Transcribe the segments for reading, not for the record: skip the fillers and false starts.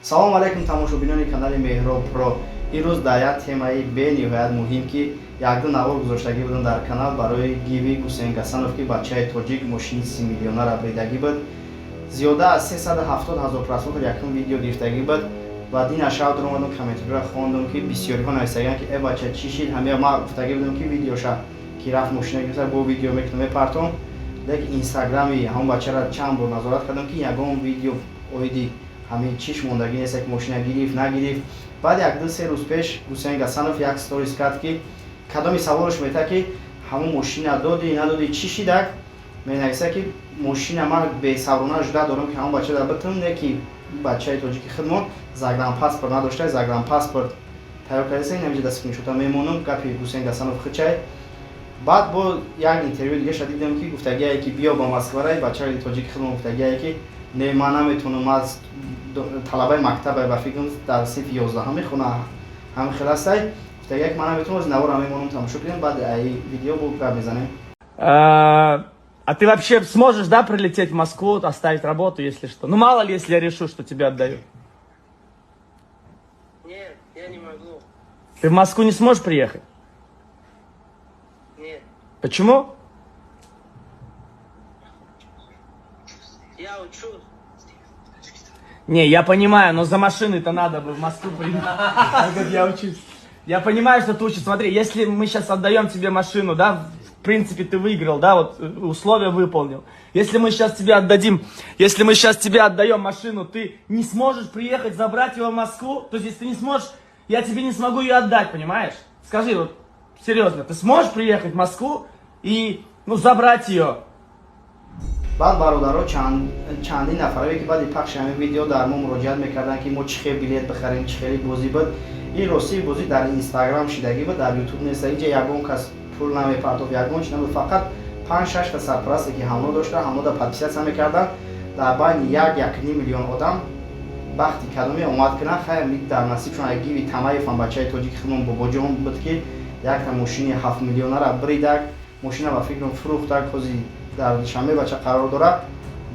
салом алайкум тамошобинони канали Меҳроб Про. Ирӯз дар як темаи бениҳоят муҳим ки як-ду навор гузоштагӣ будам дар канал барои гиви Гусейн Гасанов ки бачаи тоҷик мошини 30 миллионара бридагӣ буд. Зиёда аз 370 000 просмотр якум видео гирифтагӣ буд. Баъд ин ашав дуромадам комментариҳоро хондам ки бисёриҳо нависаганд ки э бача чӣ шид, ҳамея ман гуфтагӣ будам ки видеоша ки рафт мошина гирифта бо видео мекунам мепартом. Лекин инстаграми ҳамон бачаро чанд бор назорат кардам ки ягон видео оиди ҳамин чиш мондагӣ нест ки мошина гирифт нагирифт. Баъд як-ду се рӯз пеш Гусейн Гасанов як сторис кард ки кадоми саволаш метад ки ҳамон мошина доди надоди чӣ шидак, менависа ки мошина ман бесаврона жуда дорам ки ҳамон бача дар битум не ки бачаи тоҷики хидмат загранпаспорт надошта, загранпаспорт тайёр кардаса инамиҷа скриншота мемонам гапи Гусейн Гасанов хичай. Баъд бо як интервю дига шуд дидам ки гуфтагие ки биё ба Москва рай бачаи тоҷики хидмат гуфтагие ки не ман наметонам аз талабаи мактабай ба фикрам дар синфи 11 мехонам ҳам хиластай гуфтагие ки ман наметонам аз навора мемонам тамошо кунем. Баъд аи видео бо гап мезанем. А ты вообще сможешь, да, прилететь в Москву, оставить работу, если что? Ну, мало ли, если я решу, что тебя отдаю. Нет, я не могу. Ты в Москву не сможешь приехать? Нет, Почему? я учусь. Не, я понимаю, но за машиной-то надо бы в Москву приехать. Я учусь. Я понимаю, что ты учишься. Смотри, если мы сейчас отдаем тебе машину, да, в принципе, ты выиграл, да, вот условия выполнил. Если мы сейчас тебе отдаем машину, ты не сможешь приехать, забрать его в Москву, то есть если ты не сможешь, я тебе не смогу ее отдать, понимаешь? Скажи, вот, серьезно, ты сможешь приехать в Москву и, ну, забрать ее? баъд бародаро чандин нафаре ки баъди пахши ҳамин видео дар мо муроҷиат мекарданд ки мо чӣ хел билет бихарем, чӣ хели бозӣ буд. Ин ростии бозӣ дар инстаграм шидагӣ буд, дар ютуб нест. Инҷа ягон кас пул намепартофт, ягон чӣ набуд, фақат 5-6 та сарпарасте ки ҳамло дошта, ҳамлода подписатсия мекарданд. Дар байни 1-1.5 миллион одам бахти кадоме омад кунанд. Хайр дар насибшон як гиви Тамаевам бачаи тоҷики хидмат бобоҷон буд ки якта мошини 7 миллионара бридак, мошина ба фикрам фурӯхтак, ҳозир дар шаме бача қарор дорад,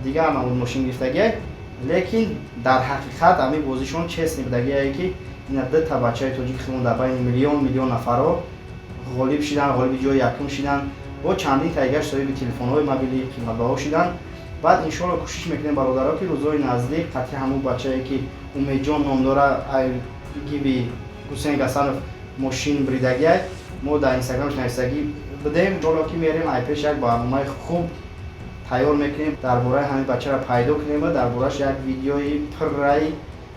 дигар намуд мошин гирифтагие. Лекин дар ҳақиқат ҳамин бозишон честни будагие ки ина дута бачаи тоҷики хидмат дар байни миллион нафаро ғолиб шиданд, ғолиби ҷои якум шиданд, бо чандин тайгаш соҳиби телефонҳои мобилӣ қиматбаҳо шиданд. Баъд иншоалло кӯшиш мекунем бародаро ки рӯзҳои наздик қатъи ҳамон бачае ки Умедҷон ном дора гиви Гусейн Гасанов мошин бридагие мо дар инстаграмаш нависагӣ будем. ҳоло ки мерем айпеш як барномаи хуб тайёр мекунем дар бораи ҳамин бачаро пайдо кунем ва дар борааш як видеои пурраи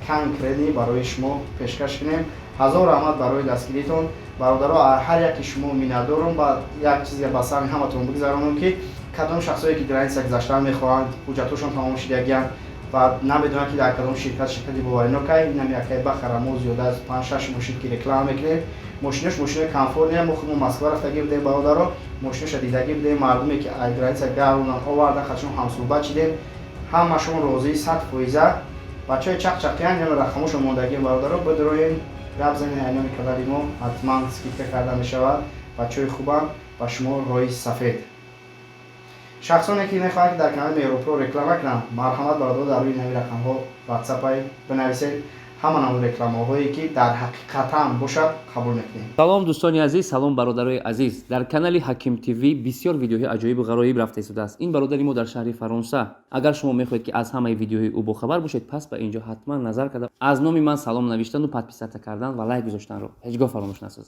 конкретни барои шумо пешкаш кунем. ҳазор раҳмат барои дастгиритон бародаро. ҳар яки шумо миннатдорам. ба як чизе ба сами ҳаматон бигзаронам ки кадом шахсое ки граница гузаштан мехоҳанд, ҳуҷҷатҳошон тамом шидагианд ва намедонанд ки дар кадом ширкати боваринокай инам якай бахара мо зиёда аз 5-6 мошин ки реклама мекунем. мошинош мошинои Калифорния, мо худмон Москва рафтагӣ будем бародаро, мошиноша дидагӣ будем, мардуме ки аз граница гаронан овардан хатшон ҳамсӯҳбат шидем, ҳамашон розии 100%. бачаи чақчақиян яна рақамошон мондагӣ бародаро, бидроем гап занем айнони канали мо, ҳатман скидка карда мешавад. бачаи хубам ба шумо роҳи сафед. шахсоне ки мехоҳанд ки дар канали Меҳроб Про реклама кунанд, марҳамат бародаро дар рӯи навин рақамҳо ватсапай бинависед. ҳама намуд рекламаҳое ки дар ҳақиқатан бошад қабул мекунем. салом дӯстони азиз, салом бародарои азиз. Дар канали Ҳаким ТВ бисёр видеоҳои аҷоибу ғароиб рафта истодааст. Ин бародари мо дар шаҳри Фаронса. Агар шумо мехоҳед ки аз ҳамаи видеоҳои ӯ бохабар бошед, пас ба инҷо ҳатман назар карда аз номи ман салом навиштану подписата кардан ва лайк гузоштанро ҳеҷ гоҳ фаромӯш насозед.